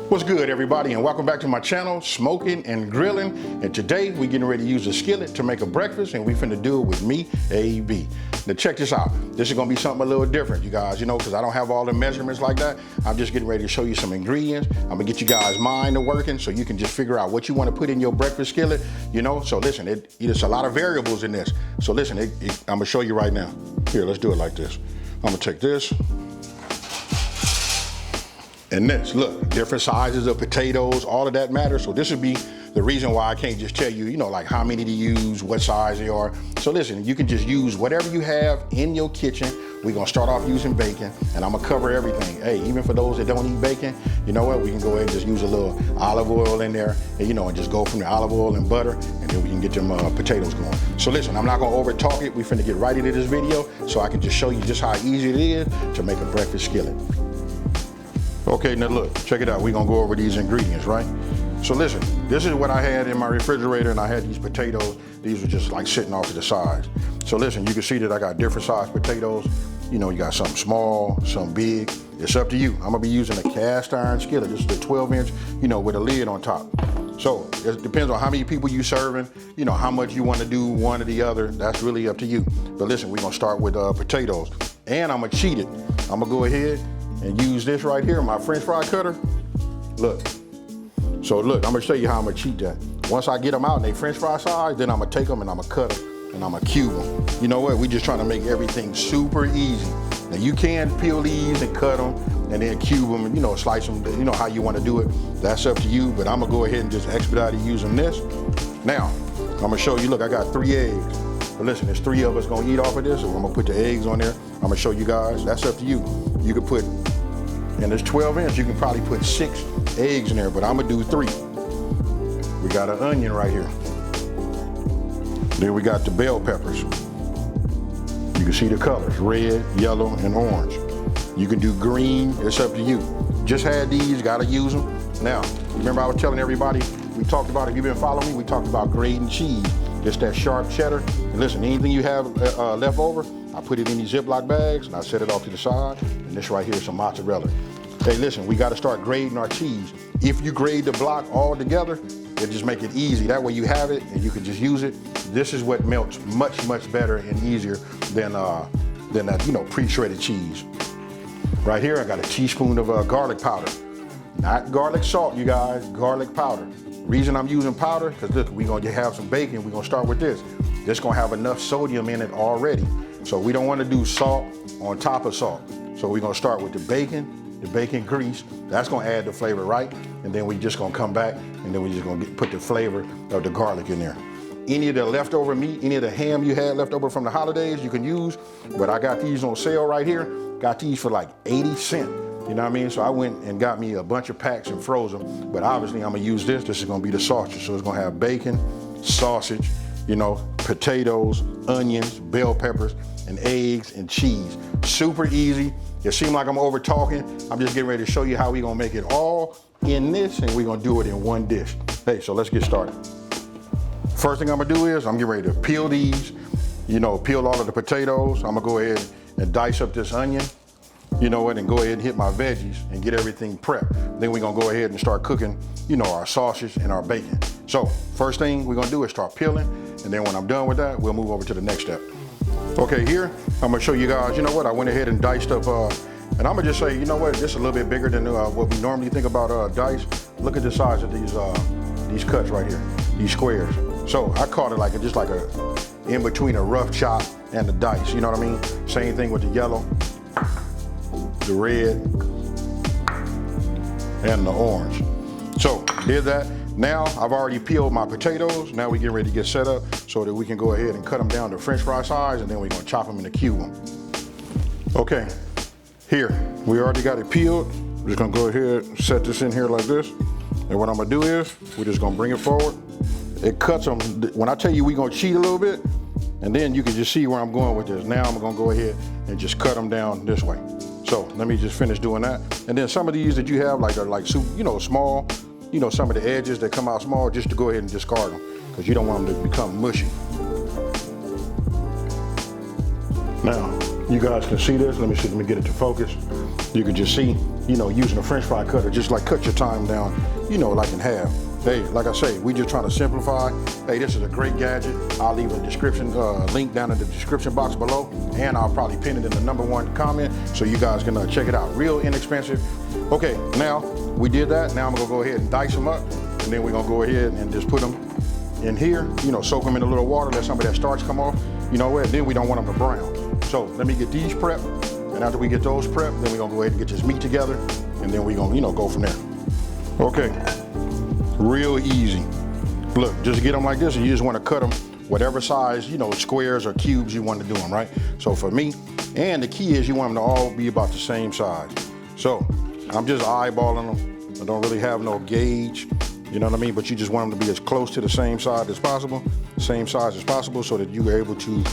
What's good, everybody, and welcome back to my channel, Smoking and Grilling. And today we're getting ready to use a skillet to make a breakfast, and we finna do it with me, AB. Now check this out. This is gonna be something a little different, you guys, because I don't have all the measurements like that. I'm just getting ready to show you some ingredients. I'm gonna get you guys' mind to working so you can just figure out what you wanna put in your breakfast skillet, So listen, it's a lot of variables in this. So listen, I'm gonna show you right now. Here, let's do it like this. I'm gonna take this. And this, look, different sizes of potatoes, all of that matters. So this would be the reason why I can't just tell you, like how many to use, what size they are. So listen, you can just use whatever you have in your kitchen. We're gonna start off using bacon, and I'm gonna cover everything. Hey, even for those that don't eat bacon, you know what? We can go ahead and just use a little olive oil in there, and just go from the olive oil and butter, and then we can get them potatoes going. So listen, I'm not gonna over talk it. We finna get right into this video so I can just show you just how easy it is to make a breakfast skillet. Okay, now look, check it out. We're gonna go over these ingredients, right? So listen, this is what I had in my refrigerator, and I had these potatoes. These were just like sitting off to the sides. So listen, you can see that I got different size potatoes. You got some small, some big. It's up to you. I'm gonna be using a cast iron skillet. This is the 12-inch, with a lid on top. So it depends on how many people you serving, how much you wanna do one or the other. That's really up to you. But listen, we're gonna start with potatoes. And I'm gonna cheat it. I'm gonna go ahead and use this right here, my French fry cutter. Look. So look, I'm gonna show you how I'm gonna cheat that. Once I get them out and they French fry size, then I'm gonna take them and I'm gonna cut them and I'm gonna cube them. You know what? We just trying to make everything super easy. Now you can peel these and cut them and then cube them and slice them, how you wanna do it. That's up to you, but I'm gonna go ahead and just expedite it using this. Now, I'm gonna show you, look, I got 3 eggs. But listen, there's 3 of us gonna eat off of this, so I'm gonna put the eggs on there. I'm gonna show you guys, that's up to you. You could put, and it's 12-inch, you can probably put 6 eggs in there, but I'm gonna do 3. We got an onion right here. Then we got the bell peppers. You can see the colors, red, yellow, and orange. You can do green, it's up to you. Just had these, gotta use them. Now, remember I was telling everybody, we talked about, if you've been following me, we talked about grating cheese. Just that sharp cheddar. And listen, anything you have left over, I put it in these Ziploc bags and I set it off to the side. And this right here is some mozzarella. Hey, listen, we got to start grading our cheese. If you grade the block all together, it just make it easy. That way you have it and you can just use it. This is what melts much, much better and easier than that, pre-shredded cheese. Right here, I got a teaspoon of garlic powder. Not garlic salt, you guys, garlic powder. Reason I'm using powder, because look, we're gonna have some bacon. We're gonna start with this. This gonna have enough sodium in it already. So we don't wanna do salt on top of salt. So we're gonna start with the bacon grease. That's gonna add the flavor, right? And then we just gonna come back and then we just gonna put the flavor of the garlic in there. Any of the leftover meat, any of the ham you had left over from the holidays, you can use, but I got these on sale right here. Got these for like 80 cents. You know what I mean? So I went and got me a bunch of packs and froze them, but obviously I'm gonna use this. This is gonna be the sausage. So it's gonna have bacon, sausage, potatoes, onions, bell peppers, and eggs and cheese. Super easy. It seems like I'm over talking. I'm just getting ready to show you how we're gonna make it all in this, and we're gonna do it in one dish. Hey, so let's get started. First thing I'm gonna do is I'm getting ready to peel these, peel all of the potatoes. I'm gonna go ahead and dice up this onion. And go ahead and hit my veggies and get everything prepped. Then we're gonna go ahead and start cooking, our sausage and our bacon. So first thing we're gonna do is start peeling, and then when I'm done with that, we'll move over to the next step. Okay, here, I'm gonna show you guys, I went ahead and diced up, and I'm gonna just say, this is a little bit bigger than what we normally think about dice. Look at the size of these cuts right here, these squares. So I caught it just like in between a rough chop and the dice, you know what I mean? Same thing with the yellow, the red, and the orange. So did that. Now I've already peeled my potatoes. Now we get ready to get set up so that we can go ahead and cut them down to French fry size, and then we're gonna chop them and cube them. Okay, here, we already got it peeled. We're just gonna go ahead and set this in here like this. And what I'm gonna do is, we're just gonna bring it forward. It cuts them, when I tell you we're gonna cheat a little bit, and then you can just see where I'm going with this. Now I'm gonna go ahead and just cut them down this way. So let me just finish doing that. And then some of these that you have, are like small, some of the edges that come out small, just to go ahead and discard them, because you don't want them to become mushy. Now, You guys can see this. Let me get it to focus. You can just see, you know, using a French fry cutter, just like cut your time down, you know, like in half. Hey, like I say, we just trying to simplify. Hey, this is a great gadget. I'll leave a description link down in the description box below, and I'll probably pin it in the #1 comment so you guys can check it out. Real inexpensive. Okay, now we did that. Now I'm gonna go ahead and dice them up, and then we're gonna go ahead and just put them in here, you know, soak them in a little water, let some of that starch come off. You know what, then we don't want them to brown. So let me get these prepped, and after we get those prepped, then we're gonna go ahead and get this meat together, and then we're gonna, you know, go from there. Okay, real easy. Look, just get them like this, and you just wanna cut them whatever size, you know, squares or cubes you want to do them, right? So for me, and the key is you want them to all be about the same size. So I'm just eyeballing them. I don't really have no gauge. You know what I mean? But you just want them to be as close to the same size as possible, so that you're able to,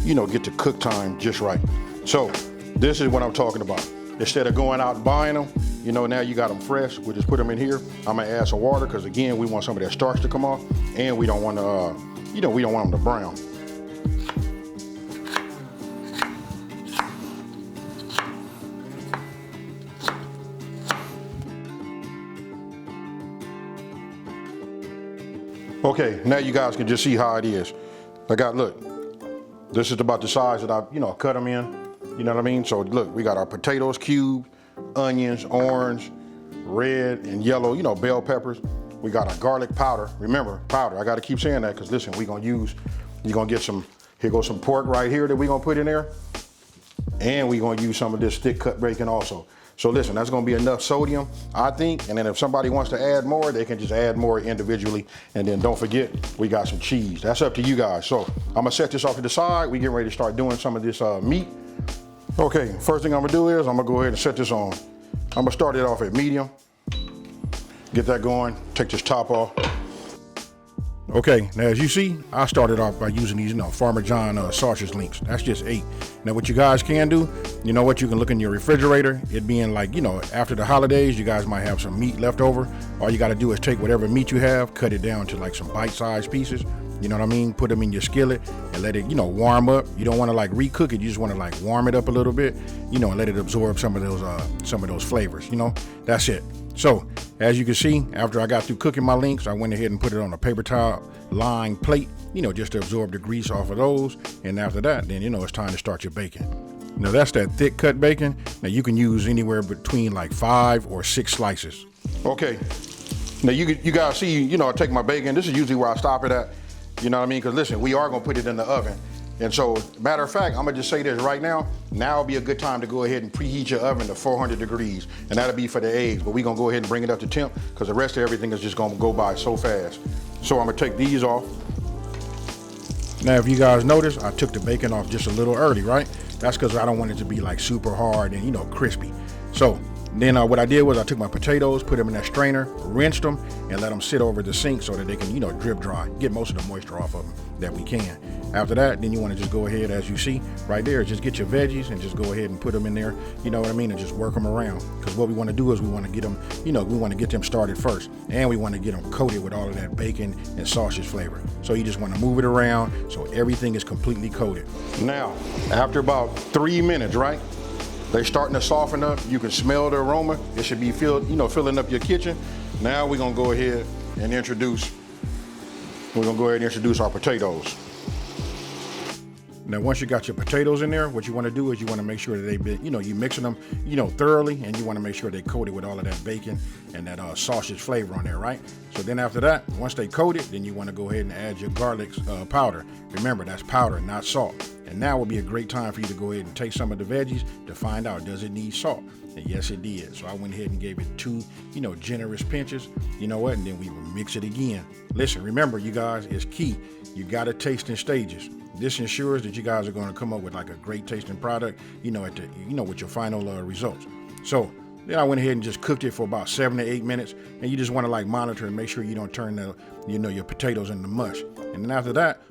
you know, get the cook time just right. So this is what I'm talking about. Instead of going out and buying them, you know, now you got them fresh. We just put them in here. I'm gonna add some water because again, we want some of that starch to come off, and we don't want to, you know, we don't want them to brown. Okay, now you guys can just see how it is. Look, this is about the size that I, you know, cut them in. You know what I mean? So look, we got our potatoes cubed, onions, orange, red, and yellow, you know, bell peppers. We got our garlic powder. Remember, powder. I got to keep saying that because listen, you're gonna get some, here goes some pork right here that we're gonna put in there. And we're gonna use some of this thick cut bacon also. So listen, that's gonna be enough sodium, I think, and then if somebody wants to add more, they can just add more individually. And then don't forget, we got some cheese. That's up to you guys. So I'm gonna set this off to the side. We getting ready to start doing some of this meat. Okay, first thing I'm gonna do is I'm gonna go ahead and set this on. I'm gonna start it off at medium. Get that going, take this top off. Okay, now as you see, I started off by using these, you know, Farmer John sausage links. That's just 8. Now what you guys can do, you know what, you can look in your refrigerator. It being like, you know, after the holidays, you guys might have some meat left over. All you gotta do is take whatever meat you have, cut it down to like some bite-sized pieces. You know what I mean? Put them in your skillet and let it, you know, warm up. You don't want to like recook it. You just want to like warm it up a little bit, you know, and let it absorb some of those flavors. You know, that's it. So as you can see, after I got through cooking my links, I went ahead and put it on a paper towel lined plate, you know, just to absorb the grease off of those. And after that, then, you know, it's time to start your bacon. Now that's that thick cut bacon. Now you can use anywhere between like 5 or 6 slices. Okay. Now you guys see, you know, I take my bacon. This is usually where I stop it at. You know what I mean? Because listen, we are gonna put it in the oven. And so, matter of fact, I'm gonna just say this right now. Now would be a good time to go ahead and preheat your oven to 400 degrees. And that'll be for the eggs, but we're gonna go ahead and bring it up to temp because the rest of everything is just gonna go by so fast. So I'm gonna take these off. Now, if you guys notice, I took the bacon off just a little early, right? That's because I don't want it to be like super hard and, you know, crispy. So then what I did was I took my potatoes, put them in that strainer, rinsed them, and let them sit over the sink so that they can, you know, drip dry, get most of the moisture off of them that we can. After that, then you want to just go ahead, as you see right there, just get your veggies and just go ahead and put them in there, you know what I mean, and just work them around. Because what we want to do is we want to get them, you know, we want to get them started first, and we want to get them coated with all of that bacon and sausage flavor. So you just want to move it around so everything is completely coated. Now, after about 3 minutes, right? They're starting to soften up. You can smell the aroma. It should be filling up your kitchen. Now we're gonna go ahead and introduce our potatoes. Now, once you got your potatoes in there, what you want to do is you want to make sure that they've been, you know, you mixing them, you know, thoroughly, and you want to make sure they coated with all of that bacon and that sausage flavor on there, right? So then after that, once they coated, then you want to go ahead and add your garlic powder. Remember, that's powder, not salt. And now would be a great time for you to go ahead and take some of the veggies to find out, does it need salt? And yes, it did. So I went ahead and gave it 2, you know, generous pinches. You know what? And then we will mix it again. Listen, remember, you guys, it's key. You got to taste in stages. This ensures that you guys are going to come up with like a great tasting product, you know, with your final results. So then I went ahead and just cooked it for about 7 to 8 minutes, and you just want to like monitor and make sure you don't turn your potatoes into mush. And then after that,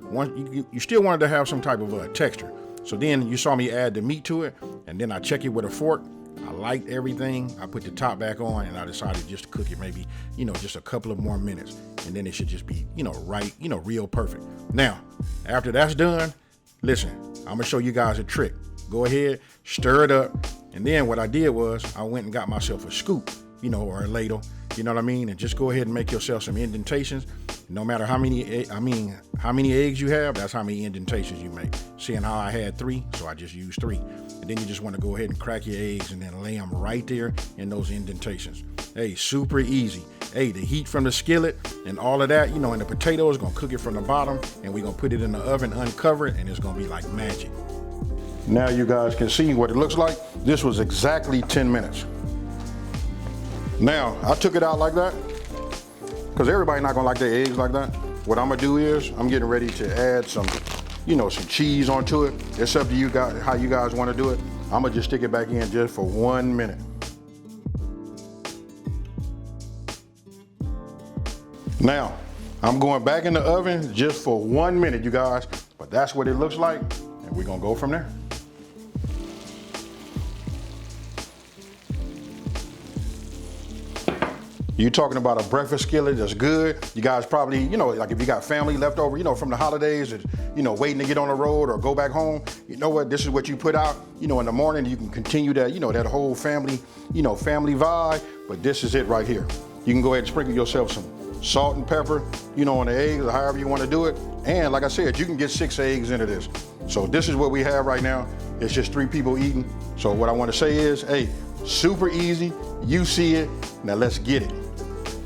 you still wanted to have some type of texture. So then you saw me add the meat to it, and then I check it with a fork. I liked everything. I put the top back on, and I decided just to cook it maybe, you know, just a couple of more minutes, and then it should just be, you know, right, you know, real perfect. Now, after that's done, listen, I'm gonna show you guys a trick. go ahead, stir it up. And then what I did was I went and got myself a scoop, you know, or a ladle, you know what I mean? And just go ahead and make yourself some indentations. No matter how many eggs you have, that's how many indentations you make. Seeing how I had 3, so I just used 3. And then you just want to go ahead and crack your eggs and then lay them right there in those indentations. Hey, super easy. Hey, the heat from the skillet and all of that, you know, and the potato is gonna cook it from the bottom, and we're gonna put it in the oven, uncover it, and it's gonna be like magic. Now you guys can see what it looks like. This was exactly 10 minutes. Now, I took it out like that, because everybody not gonna like their eggs like that. What I'm gonna do is, I'm getting ready to add some, you know, some cheese onto it. It's up to you guys, how you guys wanna do it. I'm gonna just stick it back in just for 1 minute. Now, I'm going back in the oven just for 1 minute, you guys, but that's what it looks like, and we're gonna go from there. You talking about a breakfast skillet that's good. You guys probably, you know, like if you got family left over, you know, from the holidays, you know, waiting to get on the road or go back home, you know what, this is what you put out, you know, in the morning. You can continue that, you know, that whole family, you know, family vibe, but this is it right here. You can go ahead and sprinkle yourself some salt and pepper, you know, on the eggs, or however you want to do it. And like I said, you can get 6 eggs into this. So this is what we have right now. It's just 3 people eating. So what I want to say is, hey, super easy. You see it. Now let's get it.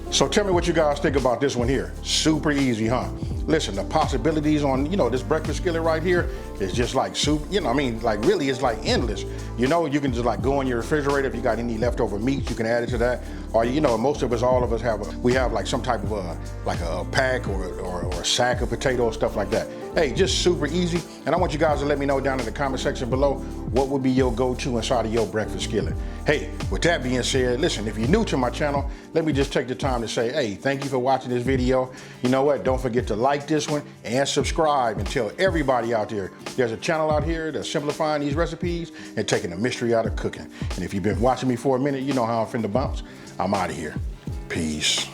So tell me what you guys think about this one here. Super easy, huh? Listen, the possibilities on, you know, this breakfast skillet right here is just like soup, you know, I mean, like really it's like endless. You know, you can just like go in your refrigerator. If you got any leftover meats, you can add it to that. Or, you know, most of us, all of us we have like some type of like a pack or a sack of potatoes, stuff like that. Hey, just super easy. And I want you guys to let me know down in the comment section below, what would be your go-to inside of your breakfast skillet. Hey, with that being said, listen, if you're new to my channel, let me just take the time to say, hey, thank you for watching this video. You know what? Don't forget to like this one and subscribe, and tell everybody out there there's a channel out here that's simplifying these recipes and taking the mystery out of cooking. And if you've been watching me for a minute, you know how I'm finna bounce. I'm out of here. Peace.